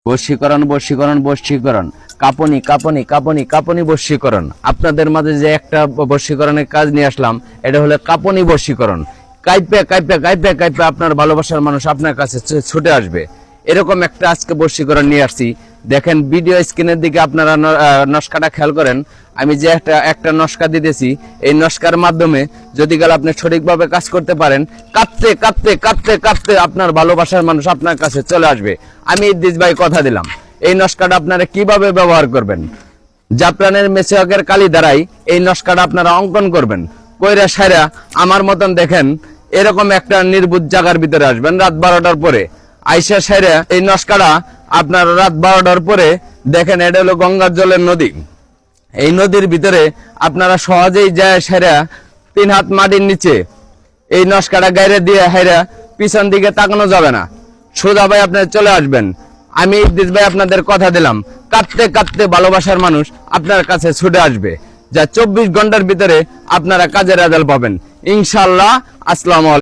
বশীকরণ বশীকরণ বশীকরণ, কাঁপুনি কাঁপুনি কাঁপুনি কাঁপুনি বশীকরণ। আপনাদের মাঝে যে একটা বশীকরণের কাজ নিয়ে আসলাম, এটা হলো কাঁপুনি বশীকরণ। কাইপে কাইপে কাইপে কাইপে আপনার ভালোবাসার মানুষ আপনার কাছে ছুটে আসবে, এরকম একটা আজকে বশীকরণ নিয়ে আসছি। দেখেন ভিডিও স্ক্রিনের দিকে আপনারা নস্কাটা খেয়াল করেন। আমি যে একটা নস্কা দিতেছি, এই নস্কার মাধ্যমে যদি গেলে আপনি সঠিকভাবে কাজ করতে পারেন, কাঁদতে কাঁদতে কাঁদতে কাঁদতে আপনার ভালোবাসার মানুষ আপনার কাছে চলে আসবে। আমি ইদ্রিস ভাই কথা দিলাম। এই নস্কাটা আপনারা কিভাবে ব্যবহার করবেন, জাফরানের মেসওয়াকের কালি দ্বারাই এই নস্কাটা আপনারা অঙ্কন করবেন। কইরা সাইরা আমার মতন দেখেন এরকম একটা নির্বুধ জায়গার ভিতরে আসবেন রাত 12টার পরে। আইসা সাইরা এই নস্কাটা আপনার রাত 12টার পরে দেখেন, এটা হলো গঙ্গার জলের নদী। এই নদীর ভিতরে আপনারা সহজেই যায় সেরা 3 হাত মাটির নিচে এই নস্কাটা গাইরে দিয়ে হাইরা পিছন দিকে তাকানো যাবে না, সোজা ভাই আপনারা চলে আসবেন। আমি ইদ্রিস ভাই আপনাদের কথা দিলাম, কাঁদতে কাঁদতে ভালোবাসার মানুষ আপনার কাছে ছুটে আসবে, যা 24 ঘন্টার ভিতরে আপনারা কাজের রেজাল্ট পাবেন ইনশাআল্লাহ। আসসালামু আলাইকুম।